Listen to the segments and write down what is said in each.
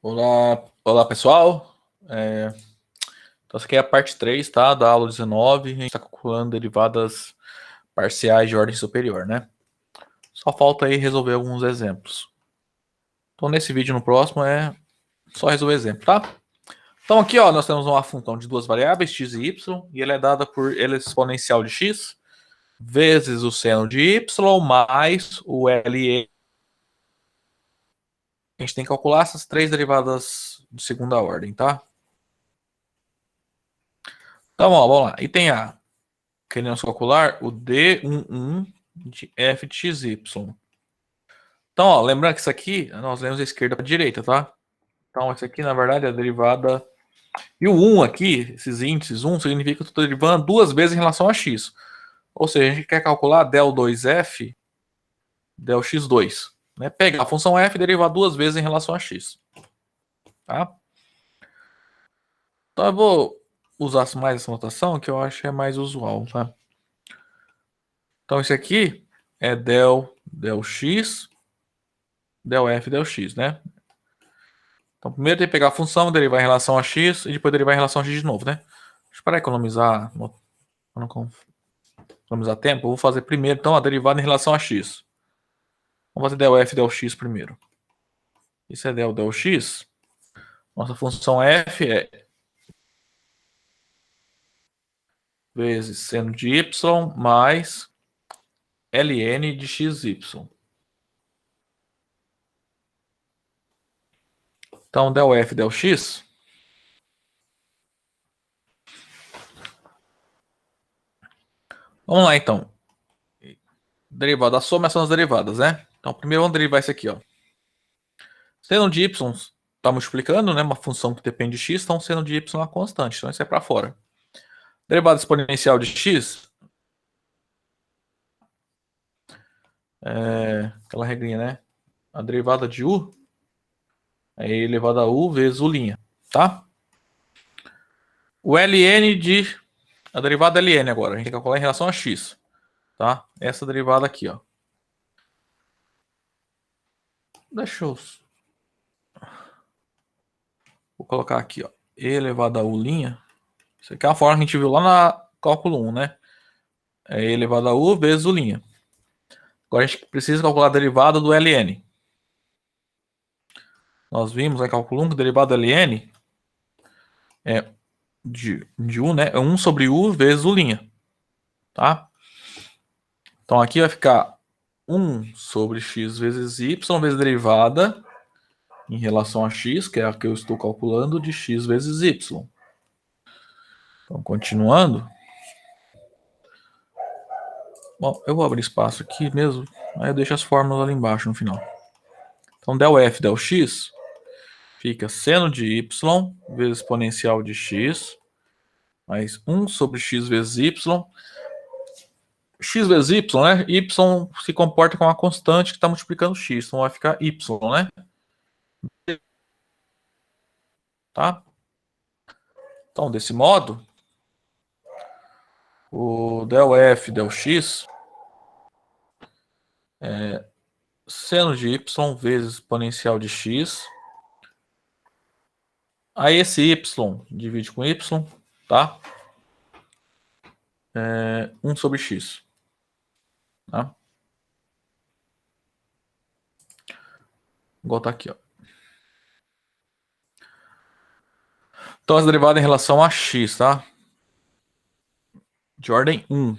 Olá, olá pessoal. Então, essa aqui é a parte 3, tá? Da aula 19. A gente está calculando derivadas parciais de ordem superior, né? Só falta aí resolver alguns exemplos. Então, nesse vídeo, no próximo, é só resolver exemplo, tá? Então, aqui, ó, nós temos uma função de duas variáveis, x e y, e ela é dada por L exponencial de x vezes o seno de y mais o LE. A gente tem que calcular essas três derivadas de segunda ordem, tá? Então, ó, vamos lá. Item A. Queremos calcular o D11 de f de xy. Então, ó, lembrando que isso aqui, nós lemos da esquerda para a direita, tá? Então, isso aqui, na verdade, é a derivada... E o 1 aqui, esses índices 1, significa que eu estou derivando duas vezes em relação a x. Ou seja, a gente quer calcular del2f, del x2. Né? Pegar a função f e derivar duas vezes em relação a x. Tá? Então, eu vou usar mais essa notação, que eu acho que é mais usual, tá? Então, isso aqui é del x, del f, del x, né? Então, primeiro tem que pegar a função, derivar em relação a x e depois derivar em relação a x de novo, né? Para economizar, economizar tempo, eu vou fazer primeiro então a derivada em relação a x. Vamos fazer del f del x primeiro. Isso é del x. Nossa função f é vezes seno de y mais ln de xy. Então, del f del x. Vamos lá, então. Derivada, a soma são as derivadas, né? Então, primeiro vamos derivar isso aqui, ó. Seno de y está multiplicando, né? Uma função que depende de x, então seno de y é uma constante. Então, isso é para fora. Derivada exponencial de x. Aquela regrinha, né? A derivada de u é e elevado a u vezes u', tá? O ln de... A derivada ln agora. A gente tem que calcular em relação a x, tá? Essa derivada aqui, ó. Deixa eu... Vou colocar aqui, ó. E elevado a u'. Isso aqui é uma forma que a gente viu lá na cálculo 1, né? É e elevado a u vezes u'. Agora a gente precisa calcular a derivada do ln. Nós vimos em cálculo 1 que a derivada do ln é de u, né? É 1 sobre u vezes u', tá? Então aqui vai ficar 1 sobre x vezes y vezes a derivada em relação a x, que é a que eu estou calculando, de x vezes y. Então, continuando. Bom, eu vou abrir espaço aqui mesmo, aí eu deixo as fórmulas ali embaixo no final. Então, del f del x fica seno de y vezes exponencial de x, mais 1 sobre x vezes y. X vezes y, né? Y se comporta como uma constante que está multiplicando x, então vai ficar y, né? Tá? Então, desse modo, o del f del x é seno de y vezes exponencial de x. Aí esse y divide com y, tá? 1 sobre x. Tá? Igual tá aqui, ó. Então, as derivadas em relação a x, tá? De ordem 1.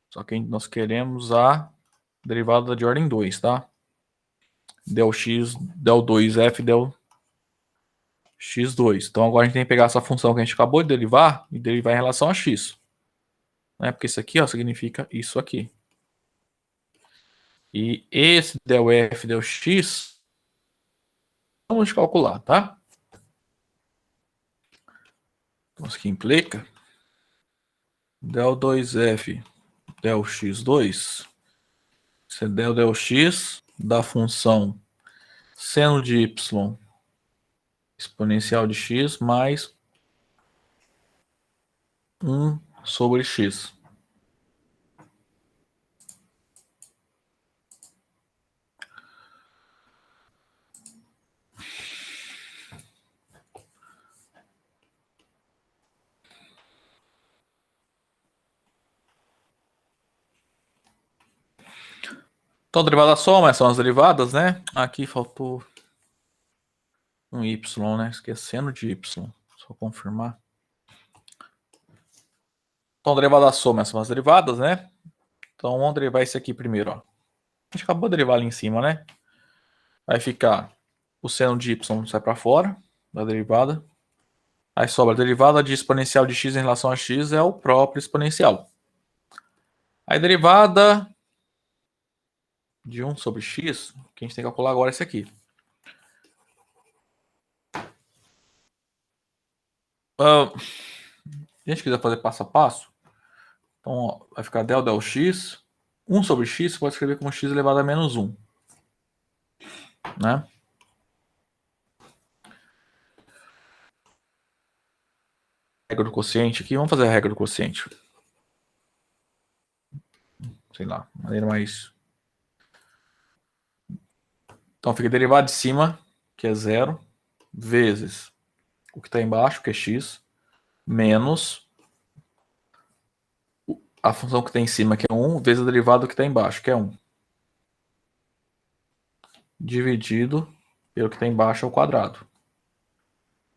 Só que nós queremos a derivada de ordem 2, tá? Del x, del 2f, del x2. Então, agora a gente tem que pegar essa função que a gente acabou de derivar e derivar em relação a x. Né? Porque isso aqui, ó, significa isso aqui. E esse del f, del x, vamos calcular, tá? Então, isso aqui implica del 2f, del x2, isso é del x da função seno de y exponencial de x mais 1 sobre x. Então, derivada da soma são as derivadas, né? Aqui faltou um y, né? Esquecendo de y. Só confirmar. Então, derivada da soma são as derivadas, né? Então, vamos derivar esse aqui primeiro, ó. A gente acabou de derivar ali em cima, né? Vai ficar o seno de y sai para fora da derivada. Aí sobra a derivada de exponencial de x em relação a x é o próprio exponencial. Aí derivada de 1 sobre x, que a gente tem que calcular agora é esse aqui. Se a gente quiser fazer passo a passo, então ó, vai ficar del x. 1 sobre x pode escrever como x elevado a menos 1. Né? Regra do quociente aqui. Vamos fazer a regra do quociente. Sei lá, maneira mais... Então fica derivada de cima, que é 0, vezes o que está embaixo, que é x, menos a função que está em cima, que é 1, vezes a derivada que está embaixo, que é 1. Dividido pelo que está embaixo ao quadrado.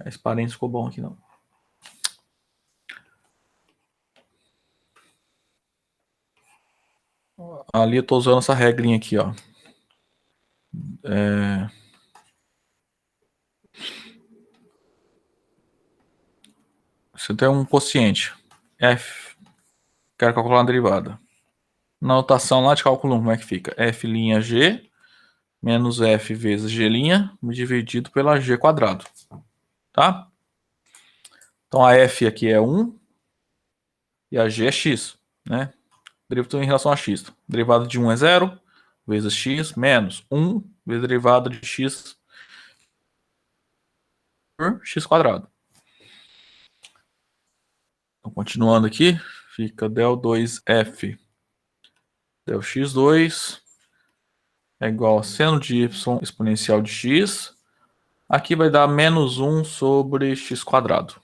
Esse parênteses ficou bom aqui, não. Ali eu estou usando essa regrinha aqui, ó. Você tem um quociente, f, quero calcular uma derivada. Na notação lá de cálculo 1, como é que fica? F' g menos f vezes g' dividido pela g quadrado. Tá? Então a f aqui é 1 e a g é x, né? Derivado em relação a x. Derivada de 1 é 0 vezes x menos 1 vezes derivada de x por x quadrado. Então, continuando aqui, fica del 2f del x2 é igual a seno de y exponencial de x. Aqui vai dar menos 1 sobre x quadrado.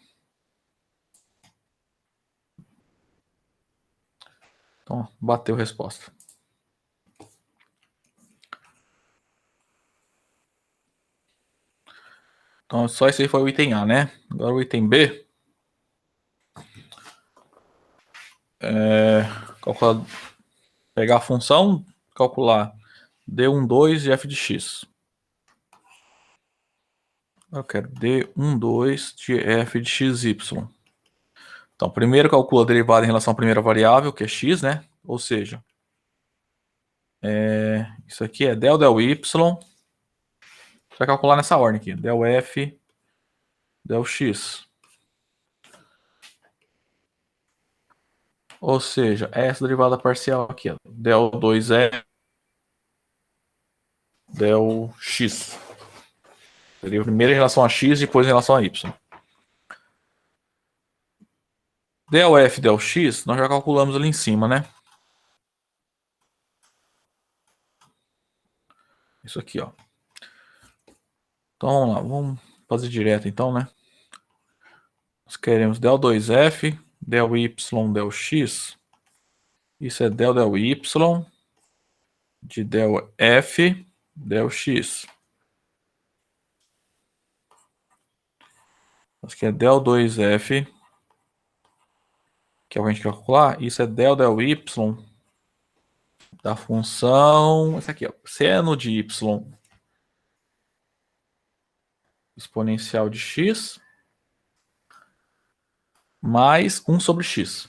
Então, bateu a resposta. Então, só esse aí foi o item A, né? Agora o item B. Calcular, pegar a função, calcular d12 de f de x. Eu quero d12 de f de xy. Então, primeiro calcula a derivada em relação à primeira variável, que é x, né? Ou seja, isso aqui é del y. Você vai calcular nessa ordem aqui. Del f, del x. Ou seja, essa derivada parcial aqui, ó, del 2f del x. Seria primeiro em relação a x, depois em relação a y. Del f del x, nós já calculamos ali em cima, né? Isso aqui, ó. Então vamos lá, vamos fazer direto então, né? Nós queremos del 2f, del y, del x. Isso é del y de del f, del x. Nós queremos del 2f, que é o que a gente quer calcular. Isso é del y da função, essa aqui, ó, seno de y exponencial de x mais 1 sobre x.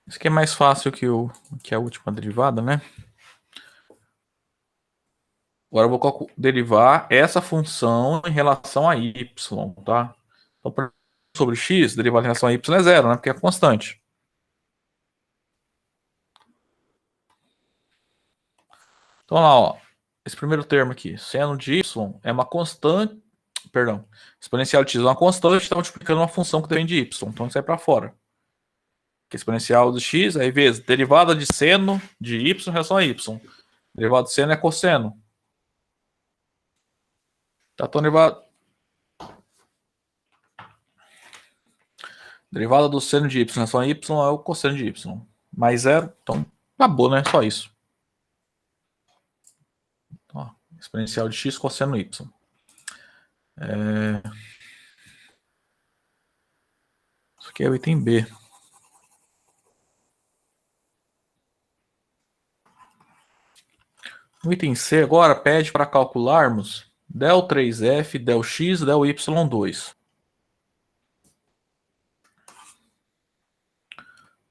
Isso aqui é mais fácil que a última derivada, né? Agora eu vou derivar essa função em relação a y, tá? Então, sobre x, derivada em relação a y é zero, né? Porque é constante. Então, lá, ó, esse primeiro termo aqui, seno de y é uma constante, perdão, exponencial de x é uma constante, está multiplicando uma função que depende de y, então isso sai para fora. Que é exponencial de x, aí vezes derivada de seno de y em relação a y. Derivada de seno é cosseno. Tá, então Derivada do seno de y em relação a y é o cosseno de y. Mais zero, então acabou, né? Só isso. Ó, exponencial de x cosseno y. Isso aqui é o item B. O item C agora pede para calcularmos del 3f, del x, del y2.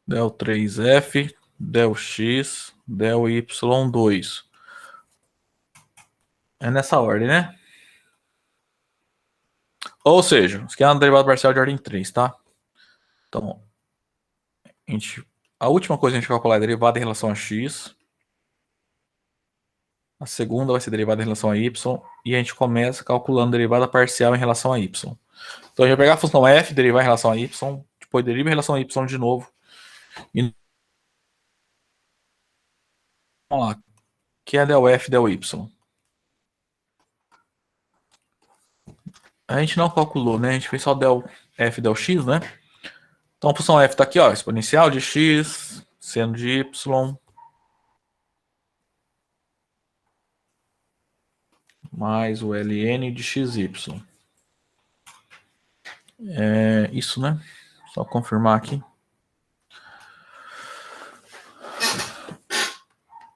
Del 3f, del x, del y2. É nessa ordem, né? Ou seja, isso aqui é uma derivada parcial de ordem 3, tá? Então, a última coisa que a gente vai calcular é a derivada em relação a x. A segunda vai ser derivada em relação a y. E a gente começa calculando derivada parcial em relação a y. Então, a gente vai pegar a função f, derivar em relação a y. Depois deriva em relação a y de novo. E vamos lá. Que é del f, del y. A gente não calculou, né? A gente fez só del f, del x, né? Então, a função f está aqui, ó. Exponencial de x, seno de y, mais o ln de xy. É isso, né? Só confirmar aqui.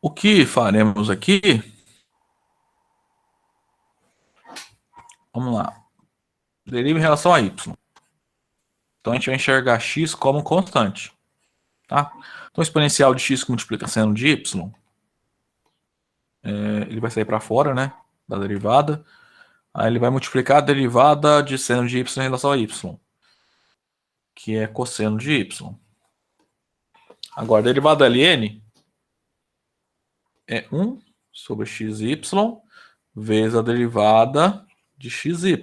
O que faremos aqui? Vamos lá. Deriva em relação a y. Então, a gente vai enxergar x como constante. Tá? Então, o exponencial de x que multiplica seno de y, ele vai sair para fora, né? Da derivada. Aí ele vai multiplicar a derivada de seno de y em relação a y, que é cosseno de y. Agora, a derivada ln é 1 sobre xy vezes a derivada de xy.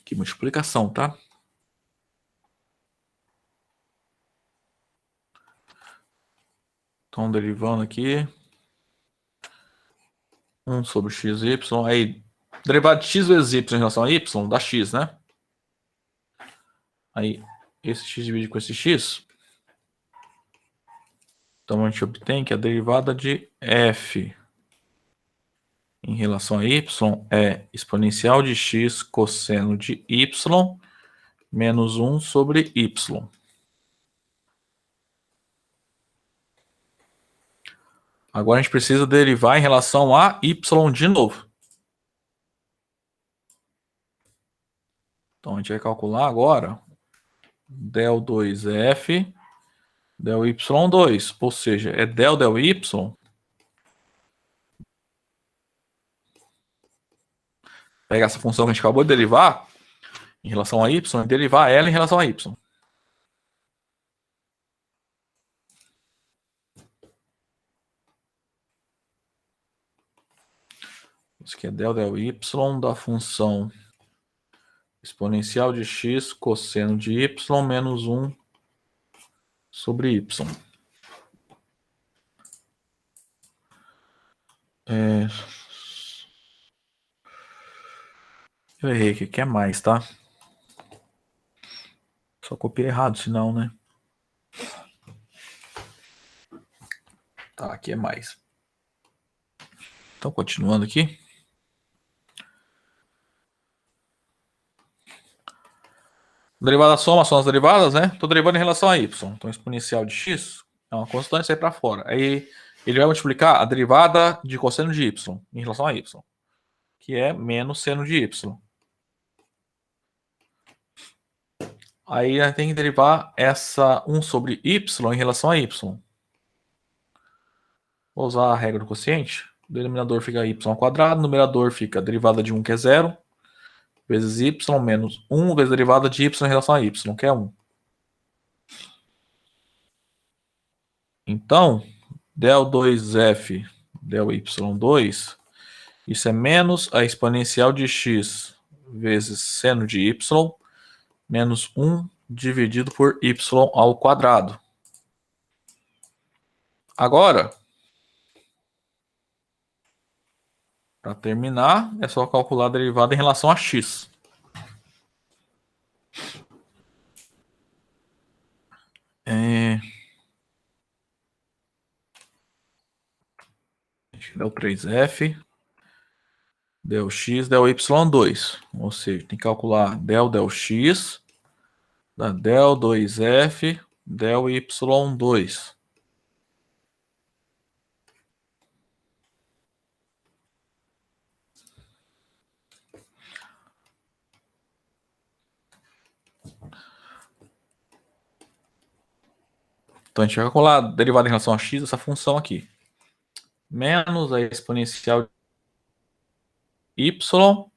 Que multiplicação, tá? Então, derivando aqui. 1 sobre xy. Aí, derivada de x vezes y em relação a y dá x, né? Aí, esse x divide com esse x. Então, a gente obtém que a derivada de f em relação a y é exponencial de x cosseno de y menos 1 sobre y. Agora a gente precisa derivar em relação a y de novo. Então a gente vai calcular agora del 2f del y2, ou seja, é del y. Pegar essa função que a gente acabou de derivar em relação a y e derivar ela em relação a y. Isso aqui é del y da função exponencial de x cosseno de y menos 1 sobre y. Eu errei aqui, que é mais, tá? Só copiei errado, senão, né? Tá, aqui é mais. Então, continuando aqui. Derivada soma são as derivadas, né? Estou derivando em relação a y. Então, exponencial de x é uma constante, sai para fora. Aí, ele vai multiplicar a derivada de cosseno de y em relação a y, que é menos seno de y. Aí, a gente tem que derivar essa 1 sobre y em relação a y. Vou usar a regra do quociente. O denominador fica y ao quadrado, o numerador fica a derivada de 1, que é 0, vezes y menos 1 vezes a derivada de y em relação a y, que é 1. Então, del 2f del y2, isso é menos a exponencial de x vezes seno de y, menos 1 dividido por y ao quadrado. Agora, para terminar, é só calcular a derivada em relação a x. del 3F, del X, del Y2. Ou seja, tem que calcular del X, da del 2F, del Y2. Então a gente vai calcular a derivada em relação a x dessa função aqui. Menos a exponencial y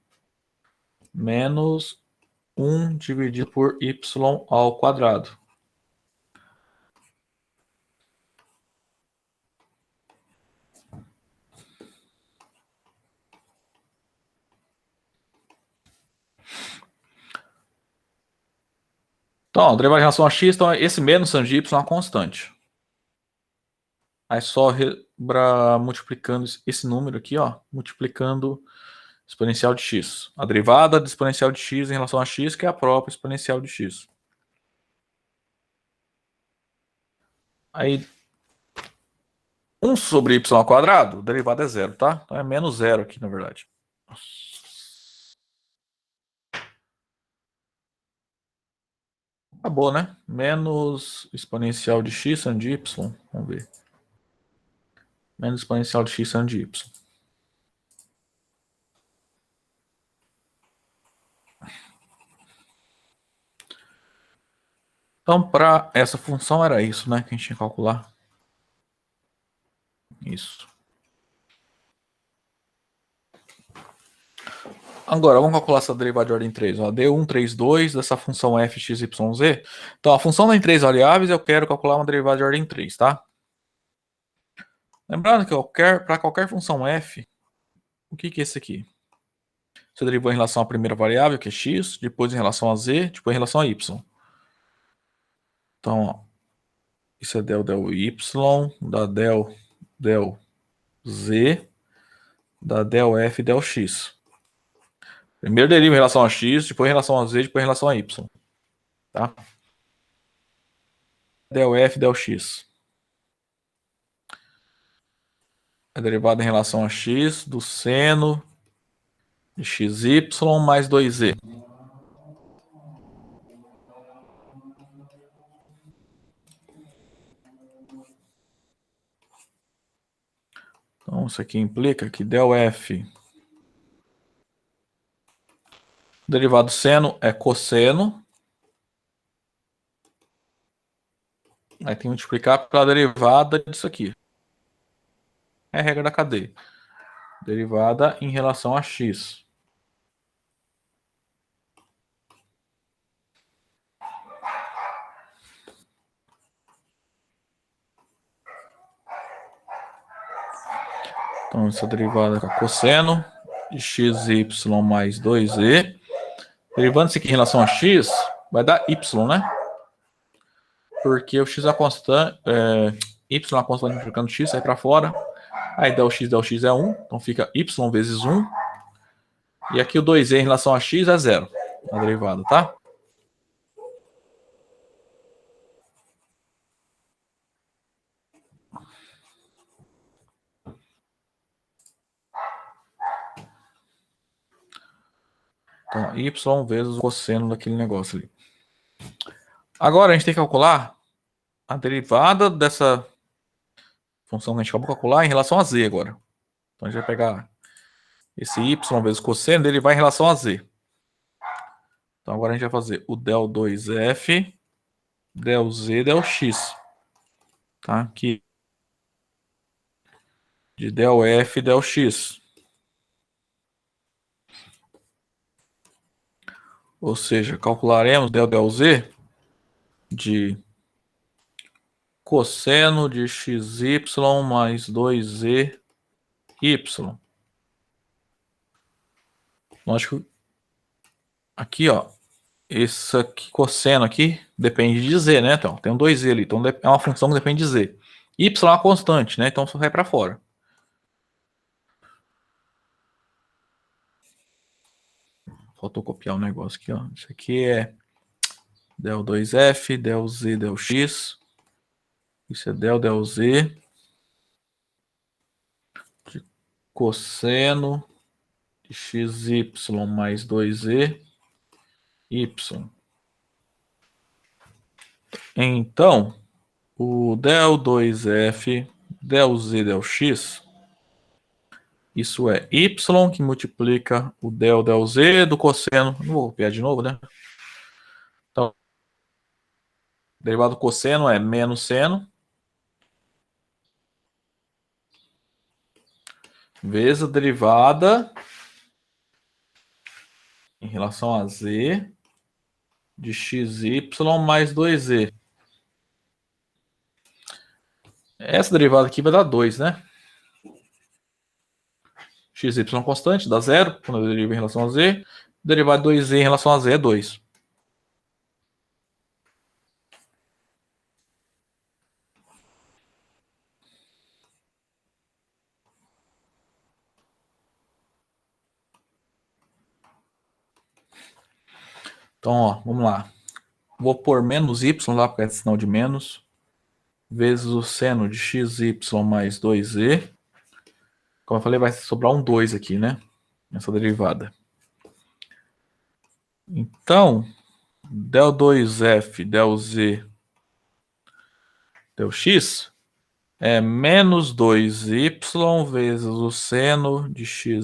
menos 1 dividido por y ao quadrado. Então, a derivada em relação a x, então esse menos tan de y é uma constante. Aí só multiplicando esse número aqui, ó, multiplicando exponencial de x. A derivada de exponencial de x em relação a x, que é a própria exponencial de x. Aí, 1 sobre y ao quadrado, a derivada é zero, tá? Então é menos zero aqui, na verdade. Acabou, né? Menos exponencial de x tan de y. Vamos ver. Menos exponencial de x tan de y. Então, para essa função era isso, né? Que a gente tinha que calcular. Isso. Agora, vamos calcular essa derivada de ordem 3. Ó, D132 dessa função f, x, y, z. Então, a função tem 3 variáveis, eu quero calcular uma derivada de ordem 3, tá? Lembrando que para qualquer função f, o que é esse aqui? Você derivou em relação à primeira variável, que é x, depois em relação a z, depois em relação a y. Então, ó, isso é del y, da del z, da del f, del x. Primeiro deriva em relação a x, depois em relação a z, depois em relação a y. Tá? Del f, del x. É derivada em relação a x do seno de xy mais 2z. Então, isso aqui implica que del f, derivado do seno é cosseno. Aí tem que multiplicar pela derivada disso aqui. É a regra da cadeia. Derivada em relação a x. Então, essa derivada é cosseno de xy mais 2z. Derivando isso aqui em relação a x, vai dar y, né? Porque o x é a constante, y é a constante multiplicando x, sai para fora. Aí del x é 1, então fica y vezes 1. E aqui o 2z em relação a x é 0, a derivada, tá? Então, y vezes o cosseno daquele negócio ali. Agora a gente tem que calcular a derivada dessa função que a gente acabou de calcular em relação a z agora. Então a gente vai pegar esse y vezes o cosseno dele vai em relação a z. Então agora a gente vai fazer o del 2f, del z, del x. Tá? Aqui de del f, del x. Ou seja, calcularemos del z de cosseno de xy mais 2z y. Lógico, aqui, ó, esse aqui, cosseno aqui, depende de z, né? Então, tem um 2z ali, então é uma função que depende de z. Y é uma constante, né? Então só vai para fora. Faltou copiar o negócio aqui, ó. Isso aqui é del 2f, del z, del x. Isso é del z de cosseno de xy mais 2e, y. Então, o del 2f, del z, del x, isso é y que multiplica o del z do cosseno. Não vou copiar de novo, né? Então, o derivado do cosseno é menos seno vezes a derivada em relação a z de xy mais 2z. Essa derivada aqui vai dar 2, né? Xy constante, dá 0 quando eu derivo em relação a z. Derivada de 2z em relação a z é 2. Então, ó, vamos lá. Vou pôr menos y lá, porque é sinal de menos, vezes o seno de xy mais 2z. Como eu falei, vai sobrar um 2 aqui, né? Nessa derivada. Então, del 2f, del z, del x é menos 2y vezes o seno de xy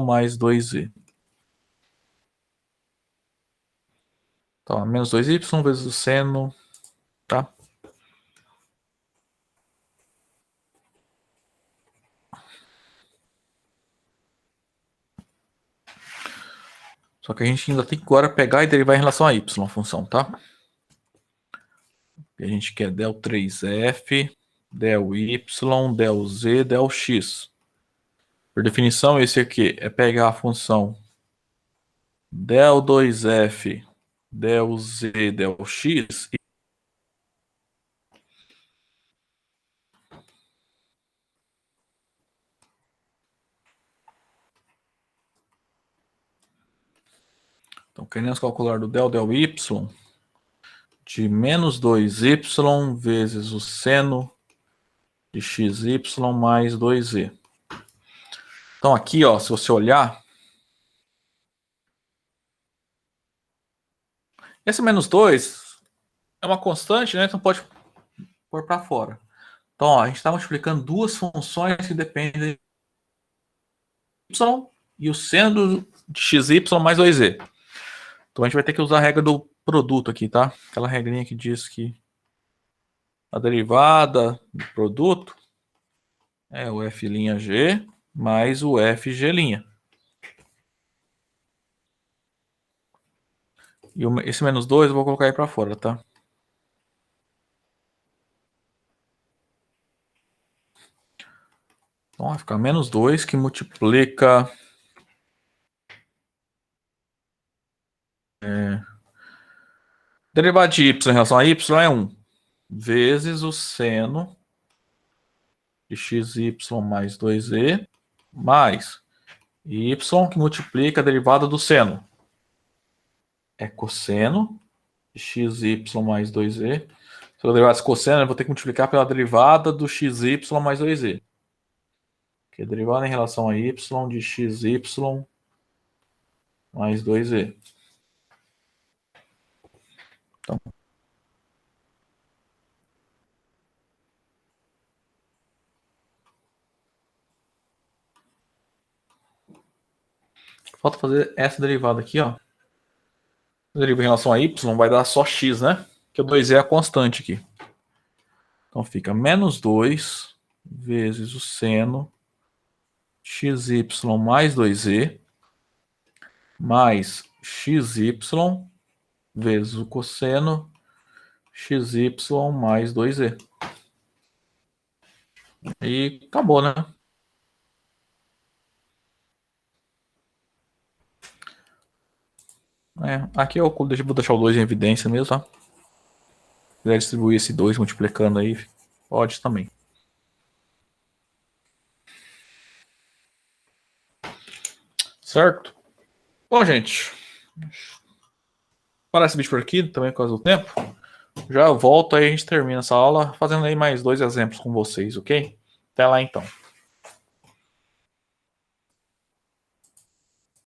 mais 2z. Então, menos 2y vezes o seno, tá? Só que a gente ainda tem que agora pegar e derivar em relação a y a função, tá? E a gente quer del 3f, del y, del z, del x. Por definição, esse aqui é pegar a função del 2f, del z, del x. Então, queremos calcular do del y de menos 2y vezes o seno de xy mais 2z. Então, aqui, ó, se você olhar, esse menos 2 é uma constante, né? Então pode pôr para fora. Então, ó, a gente está multiplicando duas funções que dependem de y e o seno de xy mais 2z. Então a gente vai ter que usar a regra do produto aqui, tá? Aquela regrinha que diz que a derivada do produto é o f' g mais o fg'. E esse menos 2 eu vou colocar aí para fora, tá? Então vai ficar menos 2 que multiplica... Derivada de y em relação a y é 1 vezes o seno de xy mais 2z mais y que multiplica a derivada do seno. É cosseno de xy mais 2z. Se eu derivar esse cosseno, eu vou ter que multiplicar pela derivada do xy mais 2z. Que é derivada em relação a y de xy mais 2z. Então, falta fazer essa derivada aqui, ó. A derivada em relação a y vai dar só x, né? Que o 2z é a constante aqui. Então fica menos 2 vezes o seno xy mais 2z mais xy vezes o cosseno xy mais 2z. E acabou, né? Aqui eu vou deixar o 2 em evidência mesmo, tá? Se quiser distribuir esse 2 multiplicando aí, pode também. Certo? Bom, gente, para esse vídeo por aqui, também por causa do tempo. Já volto aí, a gente termina essa aula fazendo aí mais 2 exemplos com vocês, ok? Até lá então.